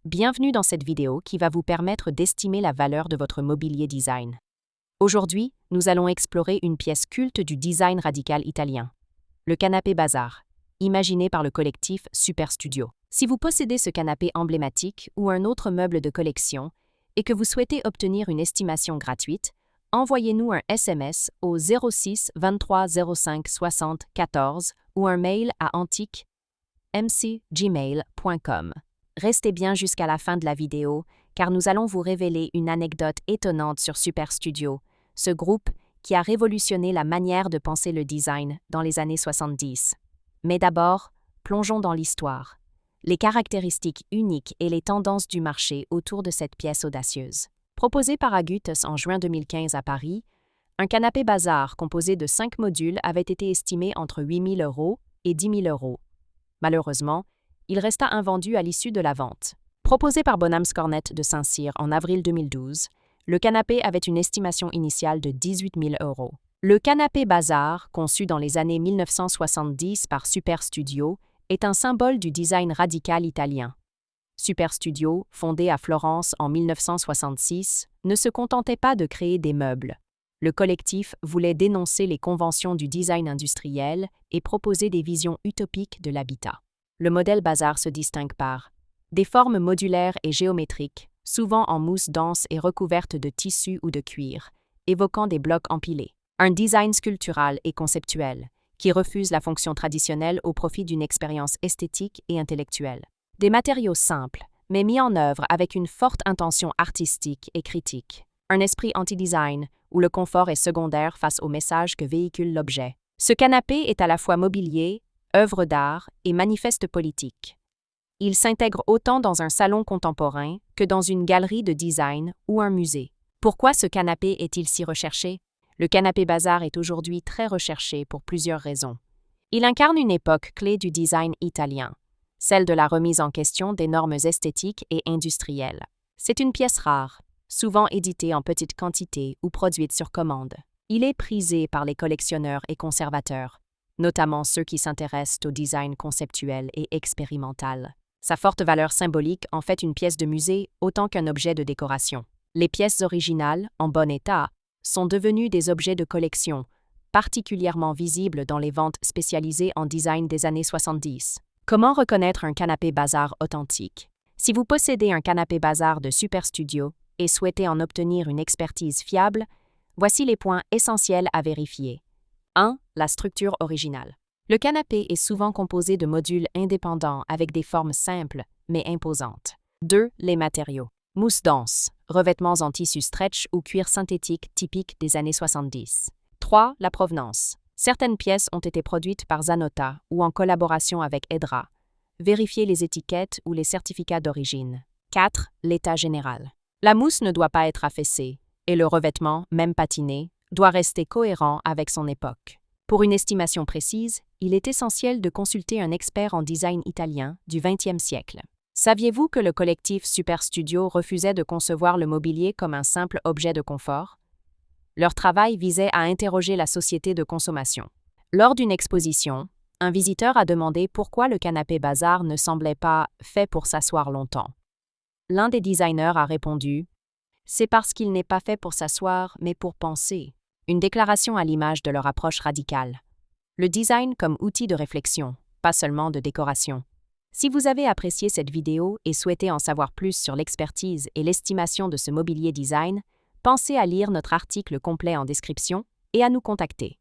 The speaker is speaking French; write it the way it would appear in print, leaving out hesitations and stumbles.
Bienvenue dans cette vidéo qui va vous permettre d'estimer la valeur de votre mobilier design. Aujourd'hui, nous allons explorer une pièce culte du design radical italien, le canapé Bazar, imaginé par le collectif Super Studio. Si vous possédez ce canapé emblématique ou un autre meuble de collection et que vous souhaitez obtenir une estimation gratuite, envoyez-nous un SMS au 06 23 05 60 14 ou un mail à antiquemcgmail.com. Restez bien jusqu'à la fin de la vidéo, car nous allons vous révéler une anecdote étonnante sur Super Studio, ce groupe qui a révolutionné la manière de penser le design dans les années 70. Mais d'abord, plongeons dans l'histoire, les caractéristiques uniques et les tendances du marché autour de cette pièce audacieuse. Proposé par Aguttes en juin 2015 à Paris, un canapé Bazar composé de 5 modules avait été estimé entre 8 000 € et 10 000 €. Malheureusement, il resta invendu à l'issue de la vente. Proposé par Bonhams Cornet de Saint-Cyr en avril 2012, le canapé avait une estimation initiale de 18 000 €. Le canapé Bazar, conçu dans les années 1970 par Super Studio, est un symbole du design radical italien. Super Studio, fondé à Florence en 1966, ne se contentait pas de créer des meubles. Le collectif voulait dénoncer les conventions du design industriel et proposer des visions utopiques de l'habitat. Le modèle Bazar se distingue par des formes modulaires et géométriques, souvent en mousse dense et recouverte de tissu ou de cuir, évoquant des blocs empilés. Un design sculptural et conceptuel, qui refuse la fonction traditionnelle au profit d'une expérience esthétique et intellectuelle. Des matériaux simples, mais mis en œuvre avec une forte intention artistique et critique. Un esprit anti-design, où le confort est secondaire face au message que véhicule l'objet. Ce canapé est à la fois mobilier, œuvre d'art et manifeste politique. Il s'intègre autant dans un salon contemporain que dans une galerie de design ou un musée. Pourquoi ce canapé est-il si recherché? Le canapé Bazar est aujourd'hui très recherché pour plusieurs raisons. Il incarne une époque clé du design italien, celle de la remise en question des normes esthétiques et industrielles. C'est une pièce rare, souvent éditée en petite quantité ou produite sur commande. Il est prisé par les collectionneurs et conservateurs, notamment ceux qui s'intéressent au design conceptuel et expérimental. Sa forte valeur symbolique en fait une pièce de musée autant qu'un objet de décoration. Les pièces originales, en bon état, sont devenues des objets de collection, particulièrement visibles dans les ventes spécialisées en design des années 70. Comment reconnaître un canapé Bazar authentique? Si vous possédez un canapé Bazar de Super Studio et souhaitez en obtenir une expertise fiable, voici les points essentiels à vérifier. 1. La structure originale. Le canapé est souvent composé de modules indépendants avec des formes simples mais imposantes. 2. Les matériaux. Mousse dense, revêtements en tissu stretch ou cuir synthétique typiques des années 70. 3. La provenance. Certaines pièces ont été produites par Zanotta ou en collaboration avec Edra. Vérifiez les étiquettes ou les certificats d'origine. 4. L'état général. La mousse ne doit pas être affaissée et le revêtement, même patiné, doit rester cohérent avec son époque. Pour une estimation précise, il est essentiel de consulter un expert en design italien du XXe siècle. Saviez-vous que le collectif Super Studio refusait de concevoir le mobilier comme un simple objet de confort? Leur travail visait à interroger la société de consommation. Lors d'une exposition, un visiteur a demandé pourquoi le canapé Bazar ne semblait pas fait pour s'asseoir longtemps. L'un des designers a répondu « C'est parce qu'il n'est pas fait pour s'asseoir, mais pour penser ». Une déclaration à l'image de leur approche radicale. Le design comme outil de réflexion, pas seulement de décoration. Si vous avez apprécié cette vidéo et souhaitez en savoir plus sur l'expertise et l'estimation de ce mobilier design, pensez à lire notre article complet en description et à nous contacter.